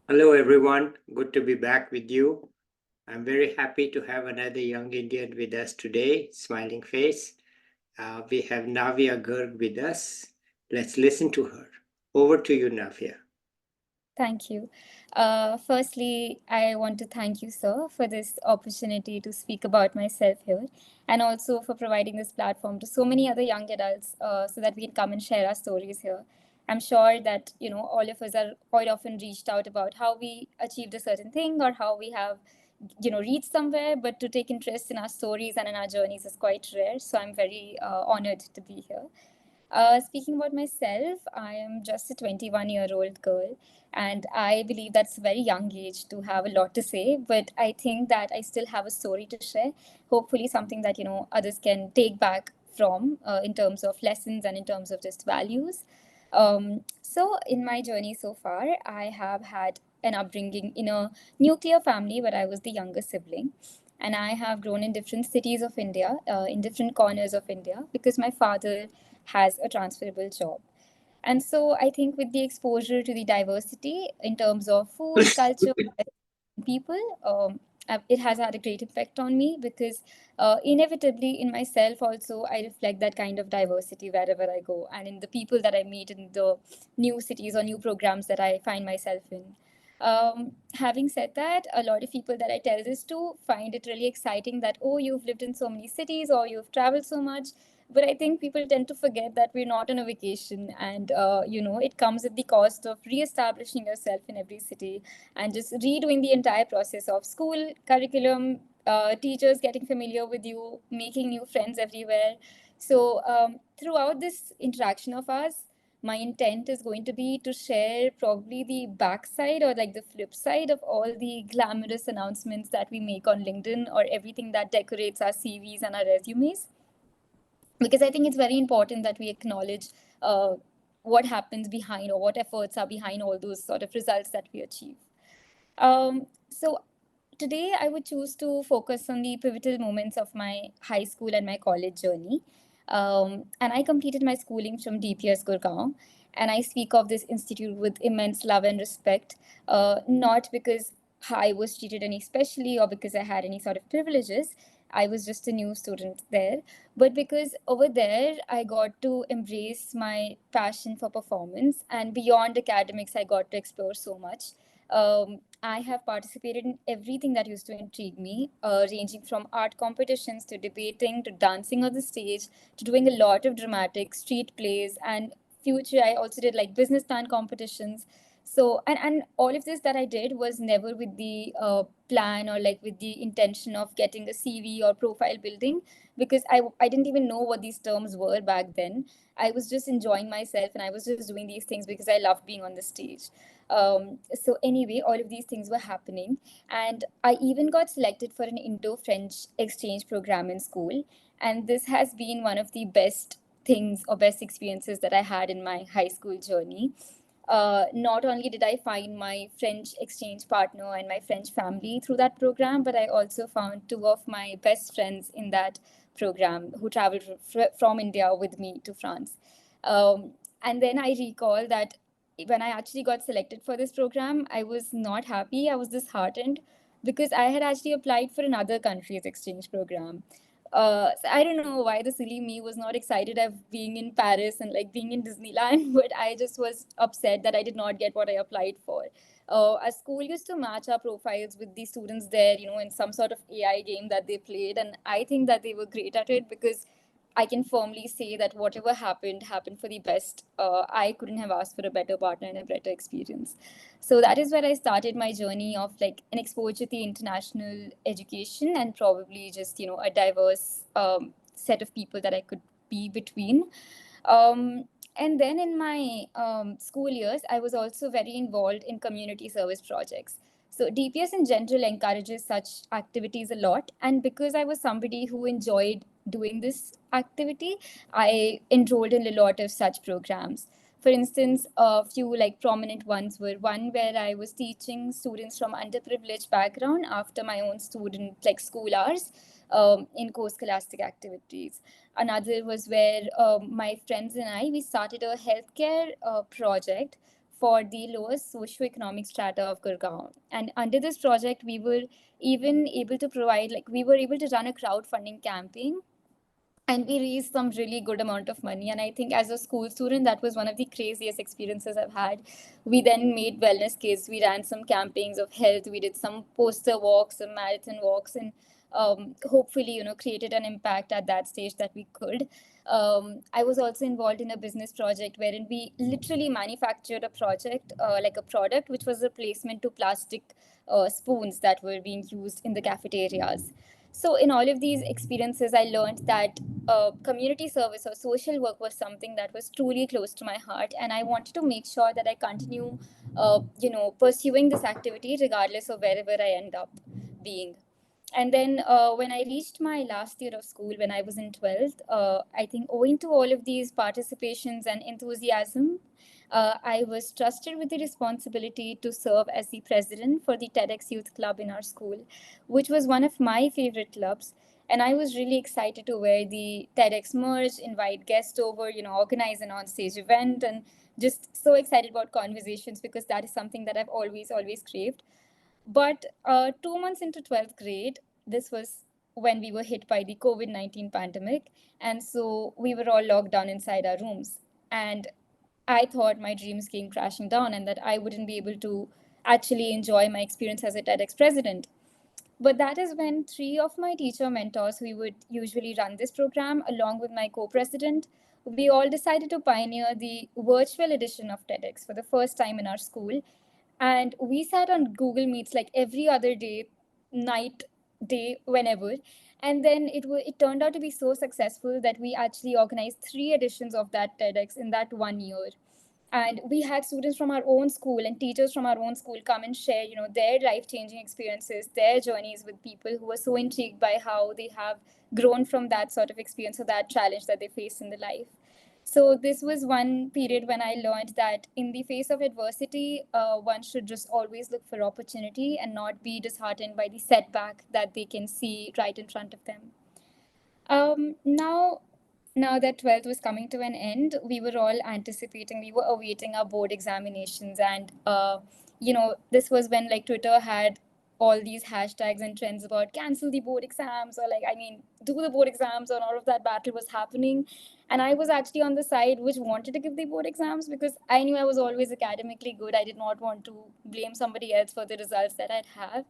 Hello, everyone. Good to be back with you. I'm very happy to have another young Indian with us today, smiling face. We have Navya Garg with us. Let's listen to her. Over to you, Navya. Thank you. Firstly, I want to thank you, sir, for this opportunity to speak about myself here and also for providing this platform to so many other young adults so that we can come and share our stories here. I'm sure that, all of us are quite often reached out about how we achieved a certain thing or how we have, reached somewhere, but to take interest in our stories and in our journeys is quite rare. So I'm very honored to be here. Speaking about myself, I am just a 21-year-old girl, and I believe that's a very young age to have a lot to say. But I think that I still have a story to share. Hopefully, something that others can take back from in terms of lessons and in terms of just values. So, in my journey so far, I have had an upbringing in a nuclear family where I was the younger sibling. And I have grown in different cities of India, in different corners of India, because my father has a transferable job. And so I think with the exposure to the diversity in terms of food, culture, people, it has had a great effect on me because inevitably in myself also I reflect that kind of diversity wherever I go and in the people that I meet in the new cities or new programs that I find myself in. Having said that, a lot of people that I tell this to find it really exciting that, oh, you've lived in so many cities or you've traveled so much. But I think people tend to forget that we're not on a vacation, and it comes at the cost of re-establishing yourself in every city and just redoing the entire process of school curriculum, teachers getting familiar with you, making new friends everywhere. So throughout this interaction of ours, my intent is going to be to share probably the backside or like the flip side of all the glamorous announcements that we make on LinkedIn or everything that decorates our CVs and our resumes, because I think it's very important that we acknowledge uh, what happens behind or what efforts are behind all those sort of results that we achieve. So today I would choose to focus on the pivotal moments of my high school and my college journey. And I completed my schooling from DPS Gurgaon. And I speak of this institute with immense love and respect, not because I was treated any specially or because I had any sort of privileges. I was just a new student there, but because over there I got to embrace my passion for performance, and beyond academics, I got to explore so much. I have participated in everything that used to intrigue me, ranging from art competitions to debating to dancing on the stage to doing a lot of dramatic street plays. And future, I also did like business plan competitions. So, and all of this that I did was never with the plan or like with the intention of getting a CV or profile building, because I didn't even know what these terms were back then. I was just enjoying myself and I was just doing these things because I loved being on the stage. So anyway, all of these things were happening, and I even got selected for an Indo-French exchange program in school, and this has been one of the best things or best experiences that I had in my high school journey. Not only did I find my French exchange partner and my French family through that program, but I also found two of my best friends in that program who traveled from India with me to France. And then I recall that when I actually got selected for this program, I was not happy. I was disheartened because I had actually applied for another country's exchange program. So I don't know why the silly me was not excited of being in Paris and like being in Disneyland, but I just was upset that I did not get what I applied for. Our school used to match our profiles with the students there, in some sort of AI game that they played, and I think that they were great at it because I can firmly say that whatever happened for the best. I couldn't have asked for a better partner and a better experience. So that is where I started my journey of like an exposure to the international education and probably just a diverse set of people that I could be between. Um, and then in my school years, I was also very involved in community service projects. So DPS in general encourages such activities a lot. And because I was somebody who enjoyed doing this activity, I enrolled in a lot of such programs. For instance, a few like prominent ones were one where I was teaching students from underprivileged background after my own student like school hours in co-scholastic activities. Another was where my friends and I we started a healthcare project for the lowest socioeconomic strata of Gurgaon. And under this project, we were even able to provide, like, we were able to run a crowdfunding campaign, and we raised some really good amount of money. And I think as a school student, that was one of the craziest experiences I've had. We then made wellness kits, we ran some campaigns of health, we did some poster walks, some marathon walks, and hopefully, created an impact at that stage that we could. I was also involved in a business project wherein we literally manufactured a project, like a product, which was a replacement to plastic spoons that were being used in the cafeterias. So, in all of these experiences, I learned that community service or social work was something that was truly close to my heart, and I wanted to make sure that I continue, pursuing this activity regardless of wherever I end up being. And then when I reached my last year of school, when I was in 12th, I think owing to all of these participations and enthusiasm, I was trusted with the responsibility to serve as the president for the TEDx Youth Club in our school, which was one of my favorite clubs. And I was really excited to wear the TEDx merch, invite guests over, organize an on-stage event, and just so excited about conversations because that is something that I've always craved. But 2 months into 12th grade, this was when we were hit by the COVID-19 pandemic. And so we were all locked down inside our rooms. And I thought my dreams came crashing down and that I wouldn't be able to actually enjoy my experience as a TEDx president. But that is when three of my teacher mentors, who would usually run this program, along with my co president, we all decided to pioneer the virtual edition of TEDx for the first time in our school. And we sat on Google Meets like every other day, night, day, whenever. And then it turned out to be so successful that we actually organized three editions of that TEDx in that 1 year. And we had students from our own school and teachers from our own school come and share, their life changing experiences, their journeys with people who were so intrigued by how they have grown from that sort of experience or that challenge that they faced in the life. So this was one period when I learned that in the face of adversity, one should just always look for opportunity and not be disheartened by the setback that they can see right in front of them. Now that 12th was coming to an end, we were all anticipating, we were awaiting our board examinations. And, this was when like Twitter had all these hashtags and trends about cancel the board exams or do the board exams, and all of that battle was happening. And I was actually on the side which wanted to give the board exams because I knew I was always academically good. I did not want to blame somebody else for the results that I'd have.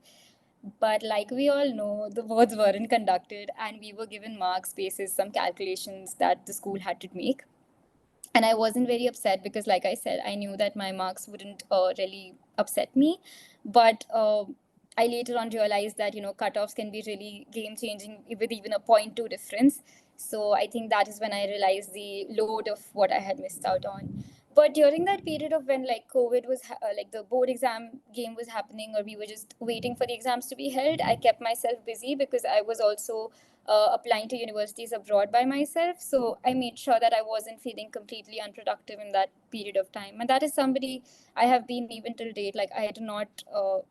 But like we all know, the boards weren't conducted, and we were given marks basis some calculations that the school had to make. And I wasn't very upset because, like I said, I knew that my marks wouldn't really upset me. But I later on realized that cutoffs can be really game changing with even a 0.2 difference. So I think that is when I realized the load of what I had missed out on. But during that period of when like COVID was like the board exam game was happening, or we were just waiting for the exams to be held, I kept myself busy because I was also applying to universities abroad by myself. So I made sure that I wasn't feeling completely unproductive in that period of time. And that is somebody I have been even till date. Like I do not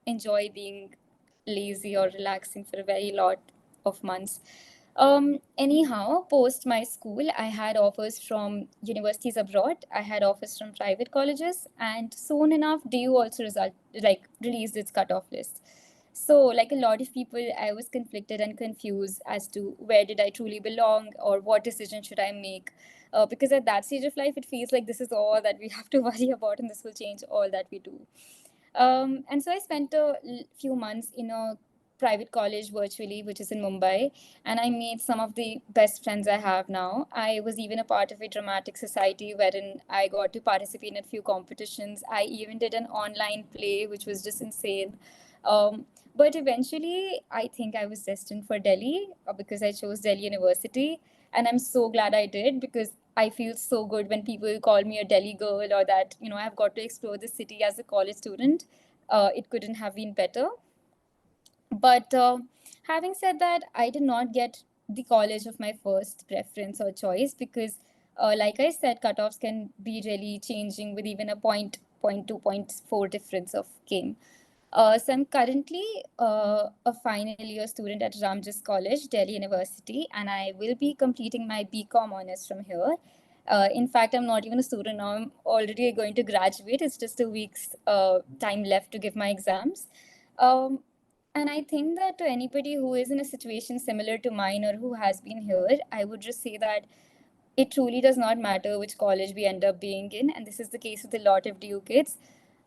enjoy being lazy or relaxing for a very lot of months. Anyhow, post my school, I had offers from universities abroad. I had offers from private colleges, and soon enough, DU also released its cutoff list. So, like a lot of people, I was conflicted and confused as to where did I truly belong or what decision should I make. Because at that stage of life, it feels like this is all that we have to worry about, and this will change all that we do. And so I spent a few months in a private college virtually, which is in Mumbai, and I made some of the best friends I have now. I was even a part of a dramatic society wherein I got to participate in a few competitions. I even did an online play, which was just insane. But eventually, I think I was destined for Delhi because I chose Delhi University. And I'm so glad I did because I feel so good when people call me a Delhi girl, or that, I've got to explore the city as a college student. It couldn't have been better. But having said that, I did not get the college of my first preference or choice because, like I said, cutoffs can be really changing with even a point 2, point 4 difference of game. So I'm currently a final year student at Ramjas College, Delhi University, and I will be completing my BCom honors from here. In fact, I'm not even a student now. I'm already going to graduate. It's just 2 weeks time left to give my exams. Um, and I think that to anybody who is in a situation similar to mine or who has been here, I would just say that it truly does not matter which college we end up being in. And this is the case with a lot of DU kids.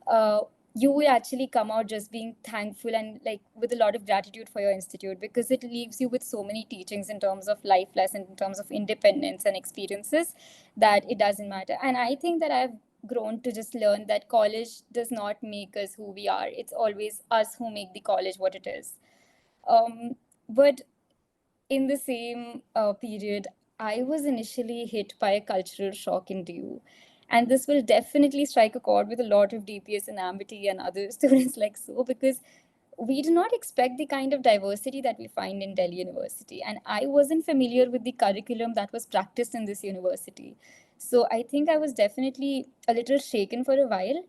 Uh, you will actually come out just being thankful and like with a lot of gratitude for your institute, because it leaves you with so many teachings in terms of life lessons, in terms of independence and experiences, that it doesn't matter. And I think that I've grown to just learn that college does not make us who we are. It's always us who make the college what it is. But in the same period, I was initially hit by a cultural shock in DU. And this will definitely strike a chord with a lot of DPS and Amity and other students like so, because we do not expect the kind of diversity that we find in Delhi University. And I wasn't familiar with the curriculum that was practiced in this university. So I think I was definitely a little shaken for a while.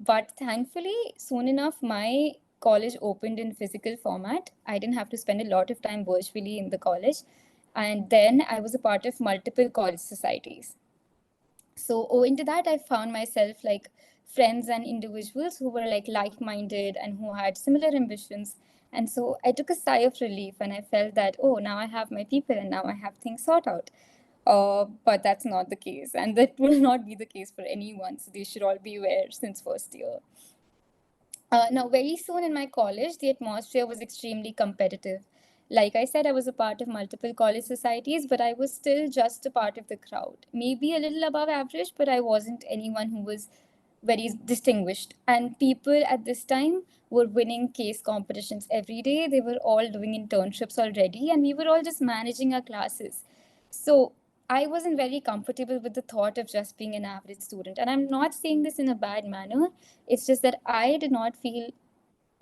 But thankfully, soon enough, my college opened in physical format. I didn't have to spend a lot of time virtually in the college. And then I was a part of multiple college societies. So owing to that, I found myself like friends and individuals who were like-minded and who had similar ambitions. And so I took a sigh of relief and I felt that, oh, now I have my people and now I have things sorted out. But that's not the case, and that will not be the case for anyone. So they should all be aware since first year. Now, very soon in my college, the atmosphere was extremely competitive. Like I said, I was a part of multiple college societies, but I was still just a part of the crowd. Maybe a little above average, but I wasn't anyone who was very distinguished. And people at this time were winning case competitions every day. They were all doing internships already, and we were all just managing our classes. So I wasn't very comfortable with the thought of just being an average student. And I'm not saying this in a bad manner. It's just that I did not feel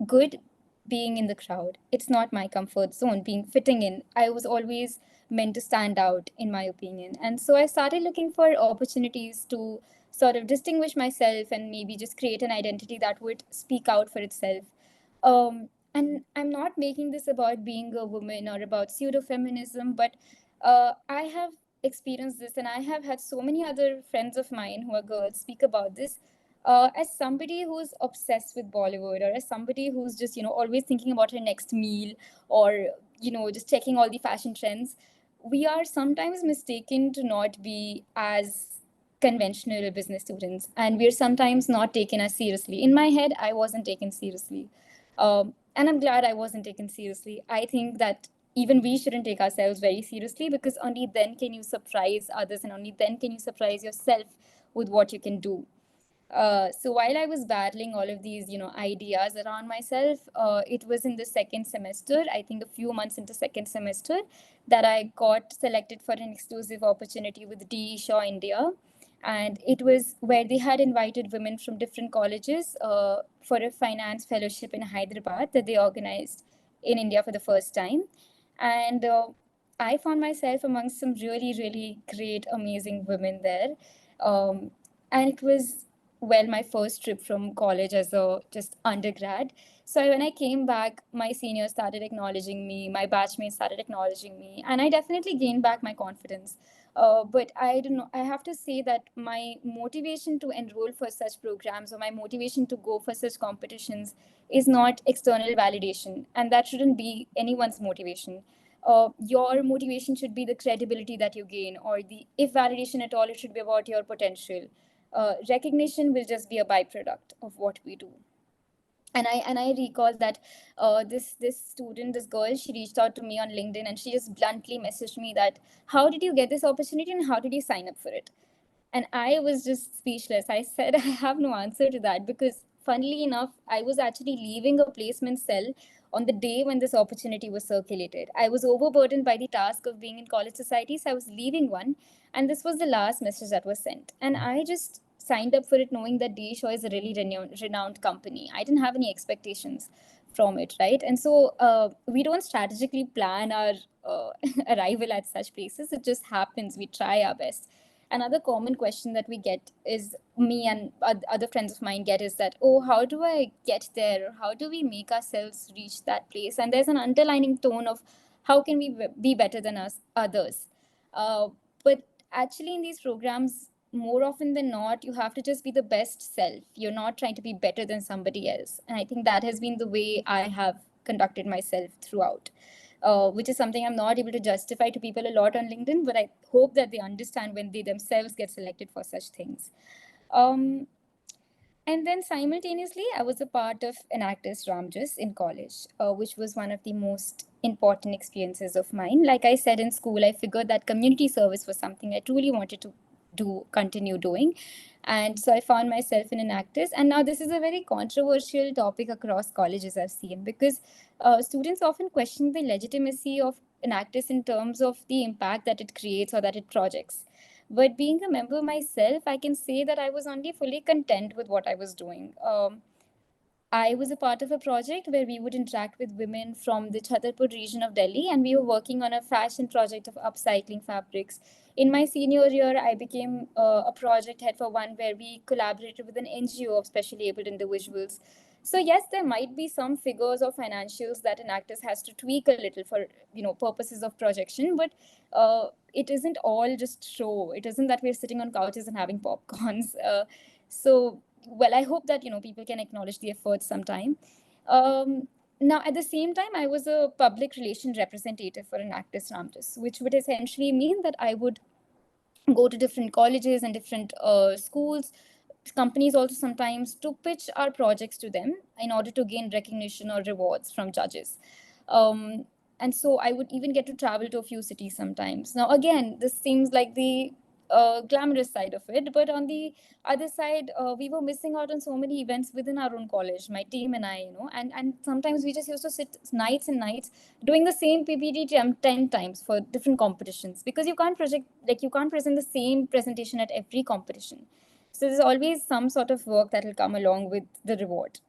good being in the crowd. It's not my comfort zone, being fitting in. I was always meant to stand out, in my opinion. And so I started looking for opportunities to sort of distinguish myself and maybe just create an identity that would speak out for itself. And I'm not making this about being a woman or about pseudo feminism, but I have experienced this, and I have had so many other friends of mine who are girls speak about this. As somebody who's obsessed with Bollywood, or as somebody who's just, always thinking about her next meal, or, just checking all the fashion trends, we are sometimes mistaken to not be as conventional business students. And we're sometimes not taken as seriously. In my head, I wasn't taken seriously. And I'm glad I wasn't taken seriously. I think that even we shouldn't take ourselves very seriously, because only then can you surprise others, and only then can you surprise yourself with what you can do. So while I was battling all of these, ideas around myself, it was in the second semester, I think a few months into second semester, that I got selected for an exclusive opportunity with DE Shaw India. And it was where they had invited women from different colleges for a finance fellowship in Hyderabad that they organized in India for the first time. And I found myself amongst some really, really great, amazing women there. Um, and it was, well, my first trip from college as a just undergrad. So when I came back, my seniors started acknowledging me, my batchmates started acknowledging me, and I definitely gained back my confidence. But I don't know, I have to say that my motivation to enroll for such programs, or my motivation to go for such competitions, is not external validation, and that shouldn't be anyone's motivation. Your motivation should be the credibility that you gain, or the, if validation at all, it should be about your potential. Recognition will just be a byproduct of what we do. And I recall that this student, this girl, she reached out to me on LinkedIn, and she just bluntly messaged me that, how did you get this opportunity and how did you sign up for it? And I was just speechless. I said, I have no answer to that, because funnily enough, I was actually leaving a placement cell on the day when this opportunity was circulated. I was overburdened by the task of being in college society, so I was leaving one, and this was the last message that was sent. And I just signed up for it knowing that DE Shaw is a really renowned company. I didn't have any expectations from it, right? And so we don't strategically plan our arrival at such places. It just happens. We try our best. Another common question that we get is, me and other friends of mine get, is that, oh, how do I get there? Or how do we make ourselves reach that place? And there's an underlining tone of, how can we be better than us others? But actually in these programs, more often than not, you have to just be the best self. You're not trying to be better than somebody else. And I think that has been the way I have conducted myself throughout, which is something I'm not able to justify to people a lot on LinkedIn, but I hope that they understand when they themselves get selected for such things. Um, and then simultaneously, I was a part of Enactus Ramjas in college, which was one of the most important experiences of mine. Like I said in school, I figured that community service was something I truly wanted to continue doing. And so I found myself in Enactus. And now this is a very controversial topic across colleges, I've seen, because students often question the legitimacy of Enactus in terms of the impact that it creates or that it projects. But being a member myself, I can say that I was only fully content with what I was doing. I was a part of a project where we would interact with women from the Chhatarpur region of Delhi, and we were working on a fashion project of upcycling fabrics. In my senior year, I became a project head for one where we collaborated with an NGO of specially abled individuals. So yes, there might be some figures or financials that an actor has to tweak a little for purposes of projection, but it isn't all just show. It isn't that we're sitting on couches and having popcorns. So well, I hope that people can acknowledge the efforts sometime. Now, at the same time, I was a public relation representative for Enactus Ramjas, which would essentially mean that I would go to different colleges and different schools, companies also sometimes, to pitch our projects to them in order to gain recognition or rewards from judges. Um, and so I would even get to travel to a few cities sometimes. Now, again, this seems like the glamorous side of it, but on the other side, we were missing out on so many events within our own college, my team and I, and sometimes we just used to sit nights and nights doing the same PPT 10 times for different competitions, because you can't project, like you can't present the same presentation at every competition. So there's always some sort of work that will come along with the reward.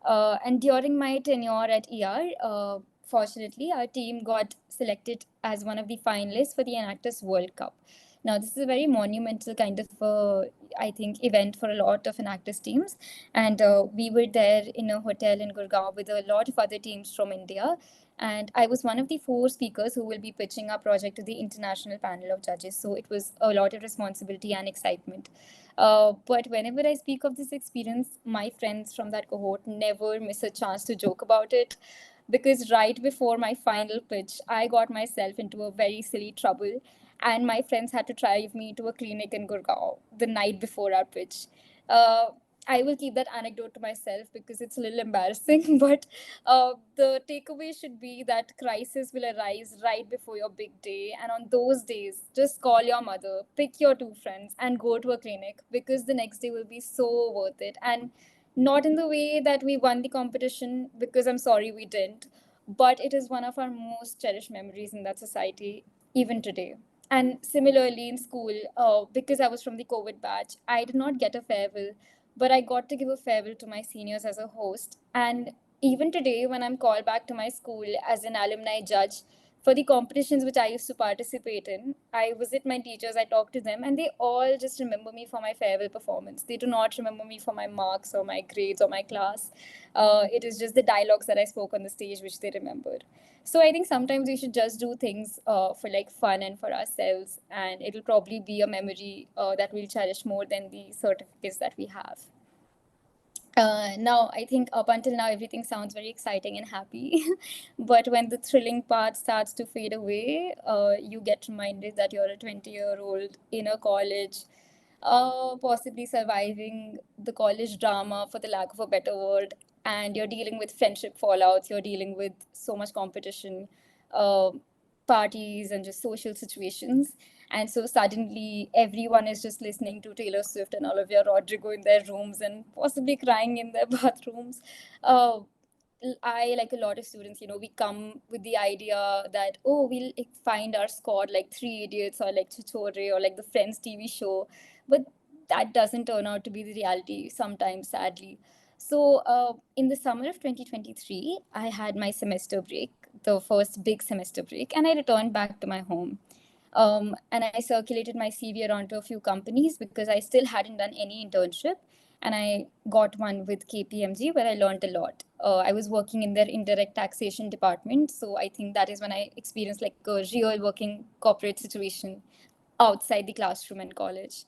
And during my tenure at ER, fortunately, our team got selected as one of the finalists for the Enactus World Cup. Now, this is a very monumental kind of, I think, event for a lot of Enactus teams. And we were there in a hotel in Gurgaon with a lot of other teams from India. And I was one of the 4 speakers who will be pitching our project to the international panel of judges. So it was a lot of responsibility and excitement. But whenever I speak of this experience, my friends from that cohort never miss a chance to joke about it. Because right before my final pitch, I got myself into a very silly trouble, and my friends had to drive me to a clinic in Gurgaon the night before our pitch. Uh, I will keep that anecdote to myself because it's a little embarrassing, but the takeaway should be that crisis will arise right before your big day. And on those days, just call your mother, pick your 2 friends, and go to a clinic, because the next day will be so worth it. And not in the way that we won the competition, because I'm sorry we didn't, but it is one of our most cherished memories in that society, even today. And similarly in school, because I was from the COVID batch, I did not get a farewell, but I got to give a farewell to my seniors as a host. And even today, when I'm called back to my school as an alumni judge for the competitions which I used to participate in, I visit my teachers, I talk to them, and they all just remember me for my farewell performance. They do not remember me for my marks or my grades or my class. It is just the dialogues that I spoke on the stage which they remember. So I think sometimes we should just do things for like fun and for ourselves, and it'll probably be a memory that we'll cherish more than the certificates that we have. Now, I think up until now, everything sounds very exciting and happy. But when the thrilling part starts to fade away, you get reminded that you're a 20-year-old in a college, possibly surviving the college drama, for the lack of a better word. And you're dealing with friendship fallouts, you're dealing with so much competition, uh, parties, and just social situations. And so suddenly everyone is just listening to Taylor Swift and Olivia Rodrigo in their rooms and possibly crying in their bathrooms. Uh, I, like a lot of students, we come with the idea that, oh, we'll like, find our squad like Three Idiots or like Chichore or like the Friends TV show. But that doesn't turn out to be the reality sometimes, sadly. So in the summer of 2023, I had my semester break, the first big semester break, and I returned back to my home. And I circulated my CV around to a few companies because I still hadn't done any internship. And I got one with KPMG where I learned a lot. I was working in their indirect taxation department. So I think that is when I experienced like a real working corporate situation. outside the classroom in college.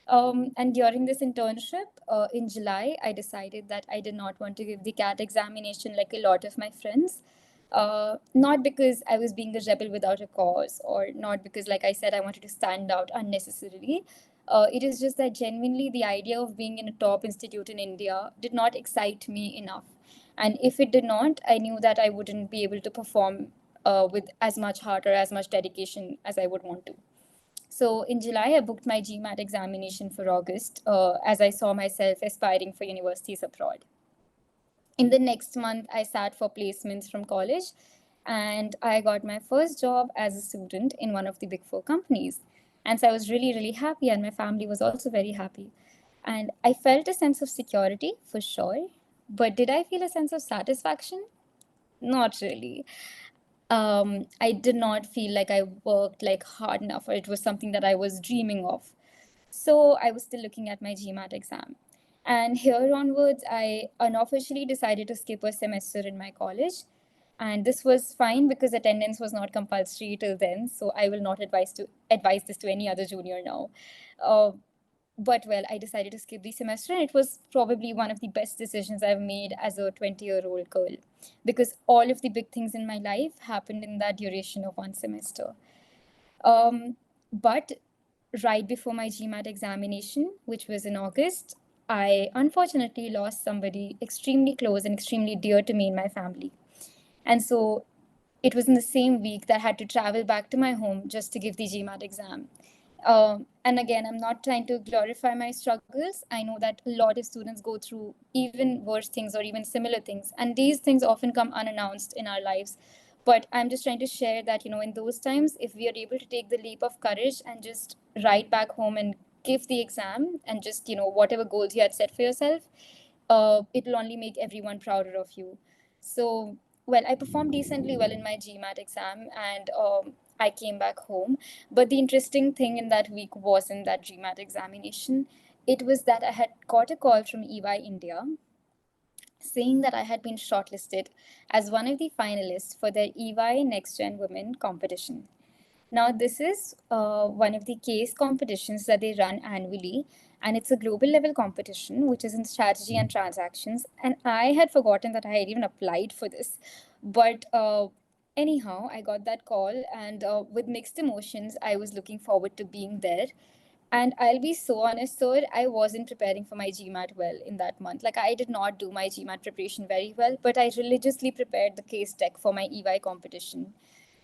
And during this internship in July, I decided that I did not want to give the CAT examination like a lot of my friends. Not because I was being a rebel without a cause, or not because, like I said, I wanted to stand out unnecessarily. It is just that genuinely the idea of being in a top institute in India did not excite me enough. And if it did not, I knew that I wouldn't be able to perform with as much heart or as much dedication as I would want to. So in July, I booked my GMAT examination for August, as I saw myself aspiring for universities abroad. In the next month, I sat for placements from college, and I got my first job as a student in one of the big four companies. And so I was really, really happy, and my family was also very happy. And I felt a sense of security for sure. But did I feel a sense of satisfaction? Not really. I did not feel like I worked like hard enough, or it was something that I was dreaming of. So I was still looking at my GMAT exam. And here onwards, I unofficially decided to skip a semester in my college. And this was fine because attendance was not compulsory till then. So I will not advise this to any other junior now. Uh, but well, I decided to skip the semester, and it was probably one of the best decisions I've made as a 20-year-old girl, because all of the big things in my life happened in that duration of one semester. But right before my GMAT examination, which was in August, I unfortunately lost somebody extremely close and extremely dear to me in my family. And so it was in the same week that I had to travel back to my home just to give the GMAT exam. And again, I'm not trying to glorify my struggles. I know that a lot of students go through even worse things or even similar things. And these things often come unannounced in our lives. But I'm just trying to share that, in those times, if we are able to take the leap of courage and just ride back home and give the exam and just, whatever goals you had set for yourself, it'll only make everyone prouder of you. So, well, I performed decently well in my GMAT exam, and I came back home. But the interesting thing in that week wasn't that GMAT examination. It was that I had got a call from EY India saying that I had been shortlisted as one of the finalists for their EY Next Gen Women competition. Now, this is one of the case competitions that they run annually, and it's a global level competition which is in strategy and transactions. And I had forgotten that I had even applied for this. But anyhow, I got that call, and with mixed emotions, I was looking forward to being there. And I'll be so honest, sir, I wasn't preparing for my GMAT well in that month. Like, I did not do my GMAT preparation very well, but I religiously prepared the case deck for my EY competition.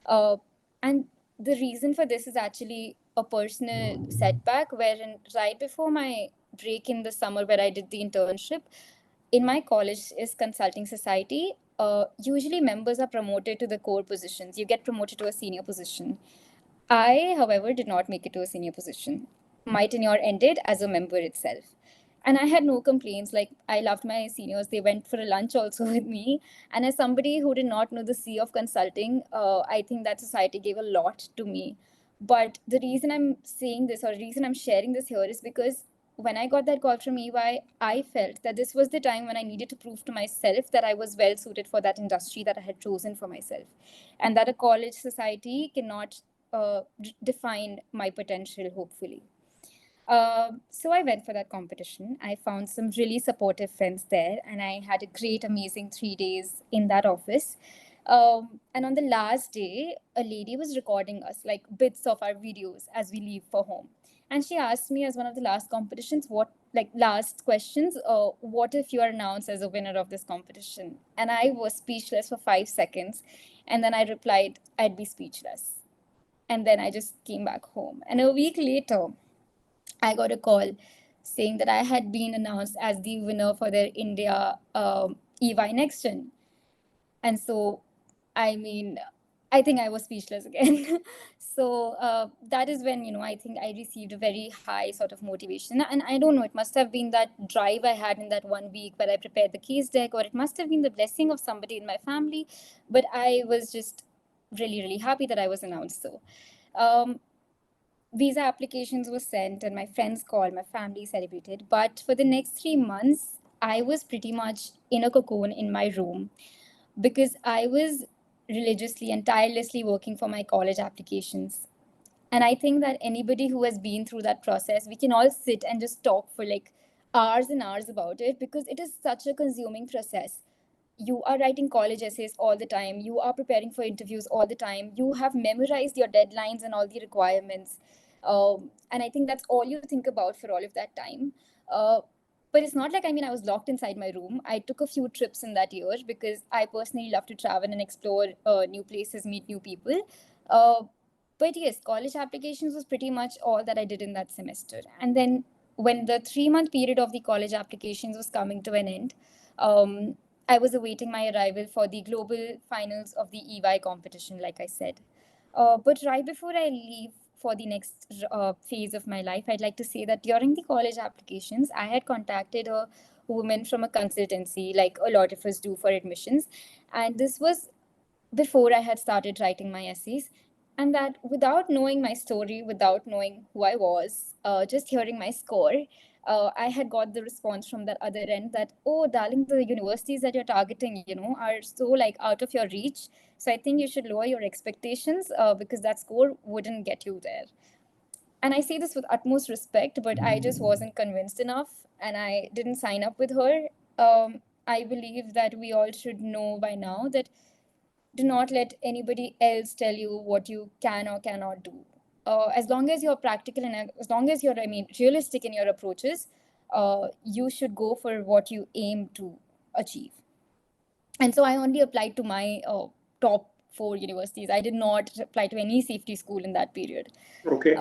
And the reason for this is actually a personal setback, wherein right before my break in the summer where I did the internship, in my college is consulting society. Usually members are promoted to the core positions. You get promoted to a senior position. I, however, did not make it to a senior position. My tenure ended as a member itself. And I had no complaints. Like, I loved my seniors. They went for a lunch also with me. And as somebody who did not know the sea of consulting, I think that society gave a lot to me. But the reason I'm saying this, or the reason I'm sharing this here, is because when I got that call from EY, I felt that this was the time when I needed to prove to myself that I was well suited for that industry that I had chosen for myself, and that a college society cannot define my potential, hopefully. So I went for that competition. I found some really supportive friends there, and I had a great, amazing 3 days in that office. And on the last day, a lady was recording us, like bits of our videos as we leave for home. And she asked me, as one of the last competitions, last questions, what if you are announced as a winner of this competition? And I was speechless for 5 seconds. And then I replied, I'd be speechless. And then I just came back home. And a week later, I got a call saying that I had been announced as the winner for their India EY Next Gen. And so, I mean, I think I was speechless again. So that is when, I think I received a very high sort of motivation. And I don't know, it must have been that drive I had in that one week where I prepared the case deck, or it must have been the blessing of somebody in my family. But I was just really, really happy that I was announced. So um, visa applications were sent, and my friends called, my family celebrated. But for the next 3 months, I was pretty much in a cocoon in my room, because I was religiously and tirelessly working for my college applications. And I think that anybody who has been through that process, we can all sit and just talk for like hours and hours about it, because it is such a consuming process. You are writing college essays all the time, you are preparing for interviews all the time, you have memorized your deadlines and all the requirements, and I think that's all you think about for all of that time. But it's not like, I mean, I was locked inside my room. I took a few trips in that year because I personally love to travel and explore new places, meet new people. Uh, but yes, college applications was pretty much all that I did in that semester. And then when the 3 month period of the college applications was coming to an end, um, I was awaiting my arrival for the global finals of the EY competition, like I said. But right before I leave for the next phase of my life, I'd like to say that during the college applications, I had contacted a woman from a consultancy, like a lot of us do for admissions. And this was before I had started writing my essays. And that without knowing my story, without knowing who I was, just hearing my score, I had got the response from that other end that, oh, darling, the universities that you're targeting, are so like out of your reach. So I think you should lower your expectations because that score wouldn't get you there. And I say this with utmost respect, but I just wasn't convinced enough and I didn't sign up with her. I believe that we all should know by now that do not let anybody else tell you what you can or cannot do. As long as you're practical and as long as you're, I mean, realistic in your approaches, you should go for what you aim to achieve. And so I only applied to my top four universities. I did not apply to any safety school in that period. Okay.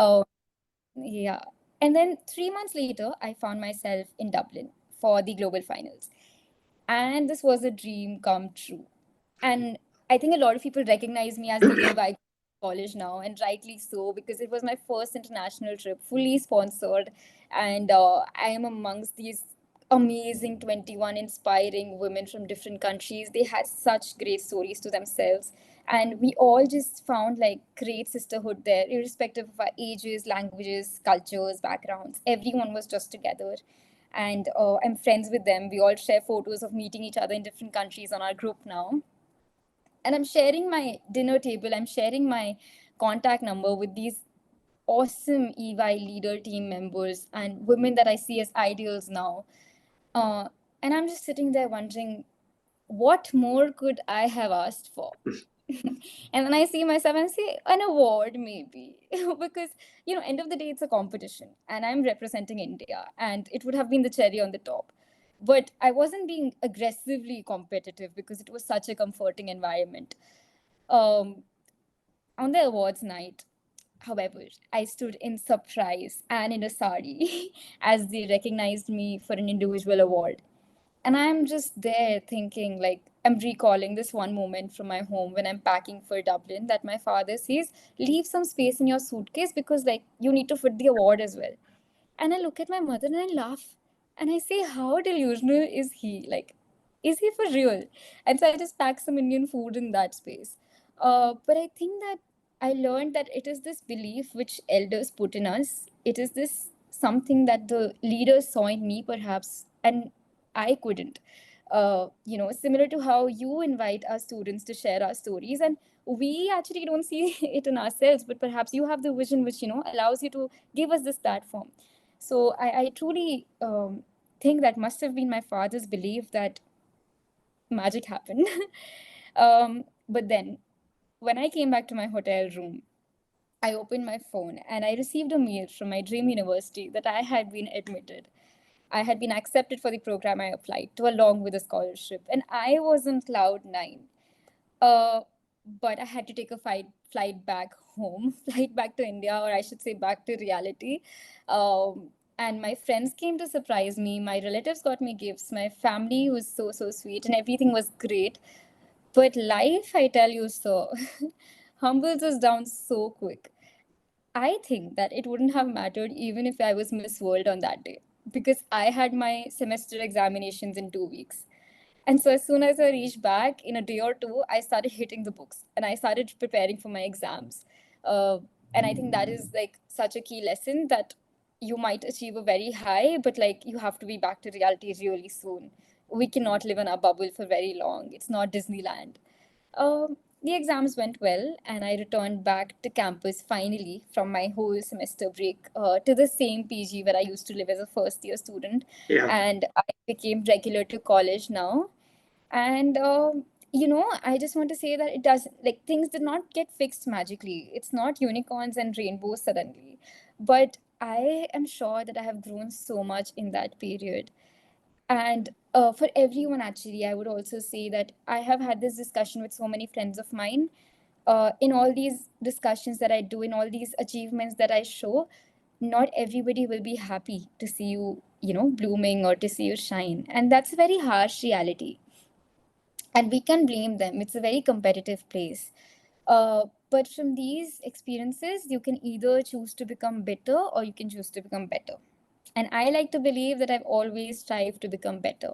Yeah. And then 3 months later, I found myself in Dublin for the global finals. And this was a dream come true. And I think a lot of people recognize me as the EY college now, and rightly so, because it was my first international trip, fully sponsored. And I am amongst these amazing 21 inspiring women from different countries. They had such great stories to themselves. And we all just found like great sisterhood there, irrespective of our ages, languages, cultures, backgrounds. Everyone was just together. And I'm friends with them. We all share photos of meeting each other in different countries on our group now. And I'm sharing my dinner table, I'm sharing my contact number with these awesome EY leader team members and women that I see as ideals now. Uh, and I'm just sitting there wondering, what more could I have asked for? And then I see myself and say, an award maybe. Because, end of the day, it's a competition and I'm representing India and it would have been the cherry on the top. But I wasn't being aggressively competitive because it was such a comforting environment. Um, on the awards night, however, I stood in surprise and in a sari as they recognized me for an individual award. And I'm just there thinking, like, I'm recalling this one moment from my home when I'm packing for Dublin that my father says, leave some space in your suitcase because, like, you need to fit the award as well. And I look at my mother and I laugh. And I say, how delusional is he? Like, is he for real? And so I just pack some Indian food in that space. But I think that I learned that it is this belief which elders put in us. It is this something that the leaders saw in me, perhaps, and I couldn't. Similar to how you invite our students to share our stories, and we actually don't see it in ourselves, but perhaps you have the vision which allows you to give us this platform. So I truly think that must have been my father's belief that magic happened. But then when I came back to my hotel room, I opened my phone and I received a mail from my dream university that I had been admitted. I had been accepted for the program I applied to along with a scholarship. And I was on cloud nine. Uh, but I had to take a flight back home, flight back to India, or I should say back to reality. And my friends came to surprise me. My relatives got me gifts. My family was so, so sweet, and everything was great. But life, I tell you so, humbles us down so quick. I think that it wouldn't have mattered even if I was Miss World on that day because I had my semester examinations in 2 weeks. And so as soon as I reached back in a day or two, I started hitting the books and I started preparing for my exams. Uh, and I think that is like such a key lesson that you might achieve a very high, but like you have to be back to reality really soon. We cannot live in a bubble for very long. It's not Disneyland. the exams went well, and I returned back to campus finally from my whole semester break to the same PG where I used to live as a first year student. Yeah. And I became regular to college now. And I just want to say that it does, like, things did not get fixed magically. It's not unicorns and rainbows suddenly. But I am sure that I have grown so much in that period. And for everyone, actually, I would also say that I have had this discussion with so many friends of mine. In all these discussions that I do, in all these achievements that I show, not everybody will be happy to see you, blooming or to see you shine. And that's a very harsh reality. And we can blame them. It's a very competitive place. But from these experiences, you can either choose to become bitter or you can choose to become better. And I like to believe that I've always strived to become better.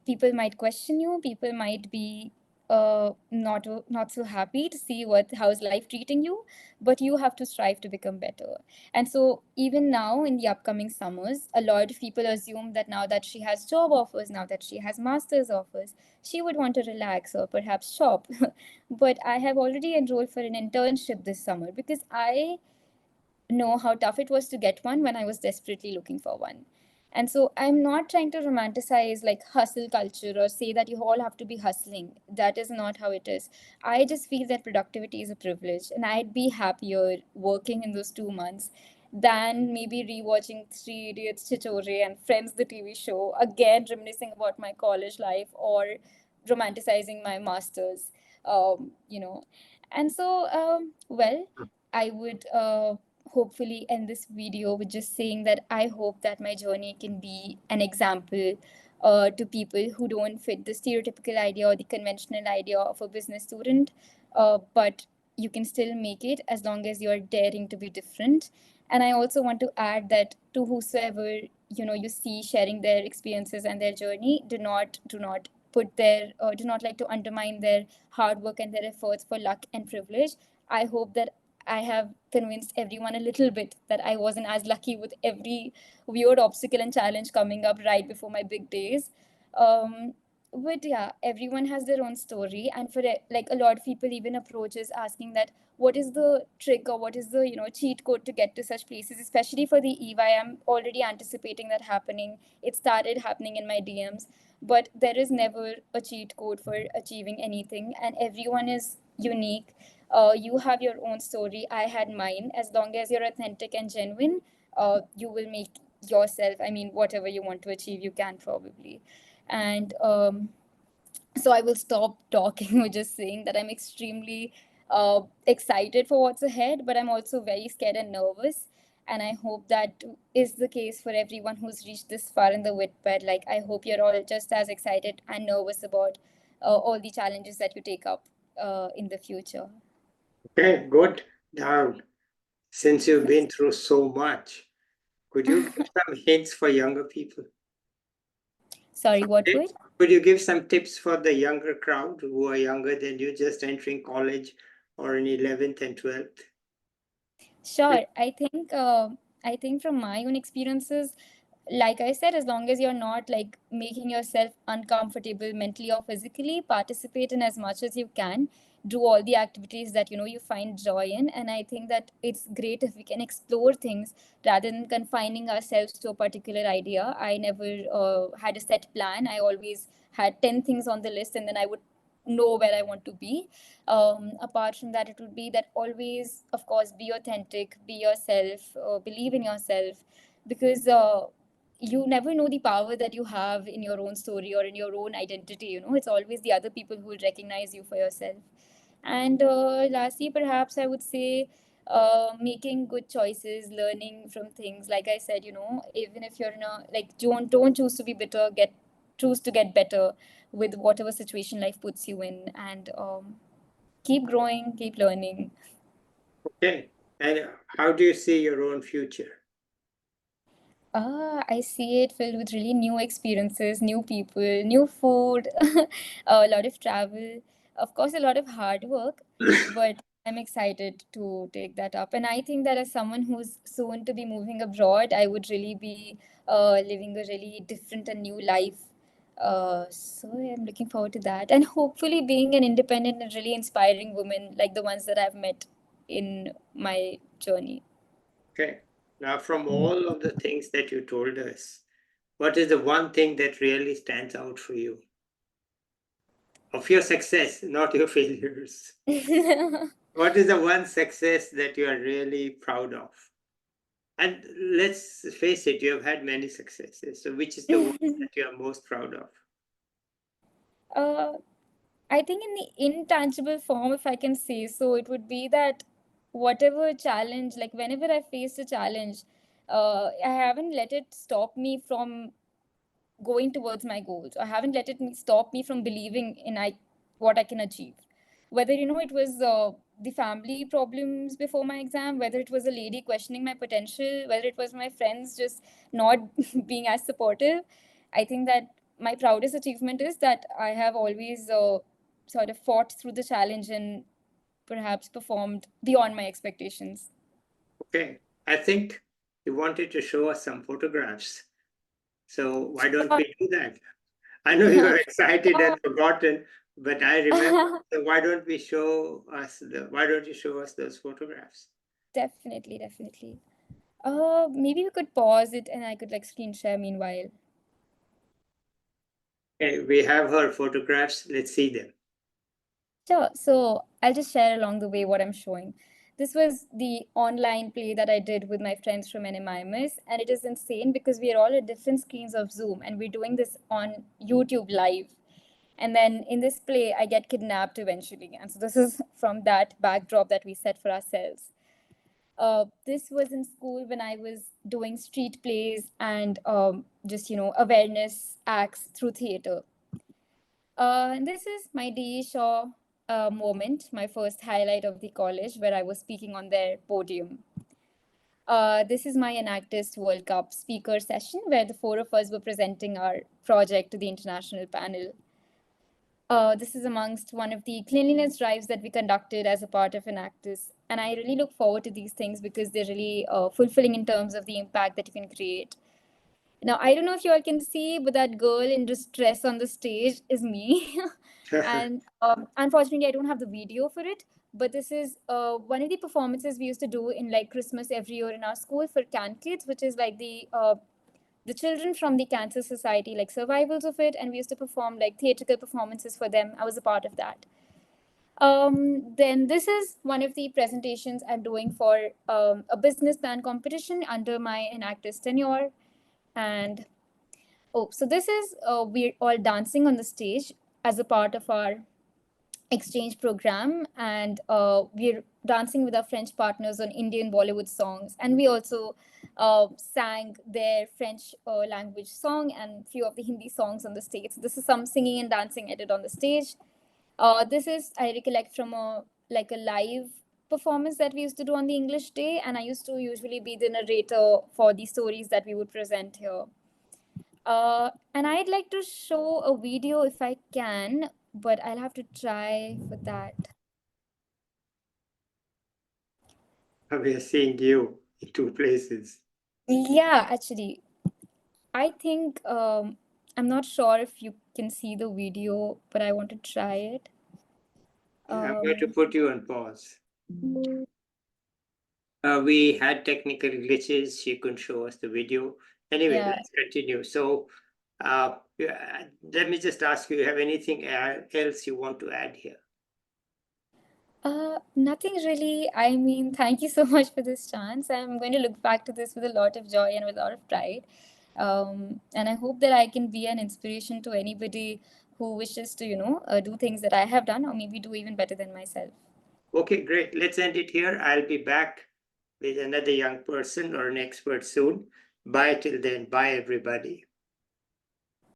People might question you. People might be not so happy to see how's life treating you, but you have to strive to become better. And so even now in the upcoming summers, a lot of people assume that now that she has job offers, now that she has master's offers, she would want to relax or perhaps shop. But I have already enrolled for an internship this summer because I know how tough it was to get one when I was desperately looking for one. And so I'm not trying to romanticize like hustle culture or say that you all have to be hustling. That is not how it is. I just feel that productivity is a privilege, and I'd be happier working in those 2 months than maybe rewatching Three Idiots, Chichore, and Friends, the TV show, again reminiscing about my college life or romanticizing my masters. You know, and so I would hopefully end this video with just saying that I hope that my journey can be an example to people who don't fit the stereotypical idea or the conventional idea of a business student, but you can still make it as long as you're daring to be different. And I also want to add that to whosoever you see sharing their experiences and their journey, do not put their do not like to undermine their hard work and their efforts for luck and privilege. I hope that I have convinced everyone a little bit that I wasn't as lucky with every weird obstacle and challenge coming up right before my big days. Um, but yeah, everyone has their own story, and for like a lot of people even approaches asking that what is the trick or what is the cheat code to get to such places, especially for the EY. I'm already anticipating that happening. It started happening in my DMs, but there is never a cheat code for achieving anything, and everyone is unique. You have your own story. I had mine. As long as you're authentic and genuine, you will make yourself, I mean, whatever you want to achieve, you can probably. And so I will stop talking with just saying that I'm extremely excited for what's ahead, but I'm also very scared and nervous. And I hope that is the case for everyone who's reached this far in the Whitbed. Like, I hope you're all just as excited and nervous about all the challenges that you take up in the future. Okay, good. Now, since you've been through so much, could you give some hints for younger people? Sorry, Some what tips? word? Could you give some tips for the younger crowd who are younger than you, just entering college or in 11th and 12th? Sure. I think from my own experiences, like I said, as long as you're not like making yourself uncomfortable mentally or physically, participate in as much as you can. Do all the activities that you find joy in, and I think that it's great if we can explore things rather than confining ourselves to a particular idea. I never had a set plan. I always had 10 things on the list, and then I would know where I want to be. Apart from that, it would be that always, of course, be authentic, be yourself, believe in yourself, because you never know the power that you have in your own story or in your own identity. It's always the other people who will recognize you for yourself. And lastly, perhaps I would say making good choices, learning from things. Like I said, even if you're in a like, don't choose to be bitter. Choose to get better with whatever situation life puts you in, and keep growing, keep learning. Okay. And how do you see your own future? I see it filled with really new experiences, new people, new food, a lot of travel, of course, a lot of hard work, but I'm excited to take that up. And I think that as someone who's soon to be moving abroad, I would really be living a really different and new life So I'm looking forward to that, and hopefully being an independent and really inspiring woman like the ones that I've met in my journey. Okay. Now, from all of the things that you told us, what is the one thing that really stands out for you? Of your success, not your failures. What is the one success that you are really proud of? And let's face it, you have had many successes. So, which is the one that you are most proud of? uh, I think in the intangible form, if I can say so, it would be that whatever challenge, like whenever I face a challenge, I haven't let it stop me from going towards my goals. I haven't let it stop me from believing in what I can achieve. Whether it was the family problems before my exam, whether it was a lady questioning my potential, whether it was my friends just not being as supportive. I think that my proudest achievement is that I have always sort of fought through the challenge and perhaps performed beyond my expectations. Okay. I think you wanted to show us some photographs. So, why don't we do that? I know you are excited and forgotten, but I remember. So why don't you show us those photographs? Definitely, definitely. Maybe we could pause it and I could like screen share meanwhile. Okay, we have her photographs. Let's see them. Sure. So I'll just share along the way what I'm showing. This was the online play that I did with my friends from NMIMS, and it is insane because we are all at different screens of Zoom and we're doing this on YouTube live. And then in this play, I get kidnapped eventually. And so this is from that backdrop that we set for ourselves. This was in school when I was doing street plays and just, awareness acts through theater. And this is my DE Shaw moment, my first highlight of the college where I was speaking on their podium. This is my Enactus World Cup speaker session where the four of us were presenting our project to the international panel. This is amongst one of the cleanliness drives that we conducted as a part of Enactus. And I really look forward to these things because they're really fulfilling in terms of the impact that you can create. Now, I don't know if you all can see, but that girl in distress on the stage is me. And unfortunately, I don't have the video for it. But this is one of the performances we used to do in like Christmas every year in our school for Can Kids, which is like the children from the Cancer Society, like survivals of it. And we used to perform like theatrical performances for them. I was a part of that. Then this is one of the presentations I'm doing for a business plan competition under my Enactus tenure. And so this is we're all dancing on the stage as a part of our exchange program, and we're dancing with our French partners on Indian Bollywood songs, and we also sang their French language song and few of the Hindi songs on the stage. So this is some singing and dancing I did on the stage. This is I recollect from a live performance that we used to do on the English day, and I used to usually be the narrator for the stories that we would present here. And I'd like to show a video if I can, but I'll have to try for that. We are seeing you in two places. Yeah, actually, I think I'm not sure if you can see the video, but I want to try it. I'm going to Um, put you on pause. We had technical glitches. She couldn't show us the video. Anyway, yeah. let's continue. So, let me just ask you, have anything else you want to add here? Nothing really. I mean, thank you so much for this chance. I'm going to look back to this with a lot of joy and with a lot of pride. And I hope that I can be an inspiration to anybody who wishes to, do things that I have done or maybe do even better than myself. Okay, great. Let's end it here. I'll be back with another young person or an expert soon. Bye till then. Bye, everybody.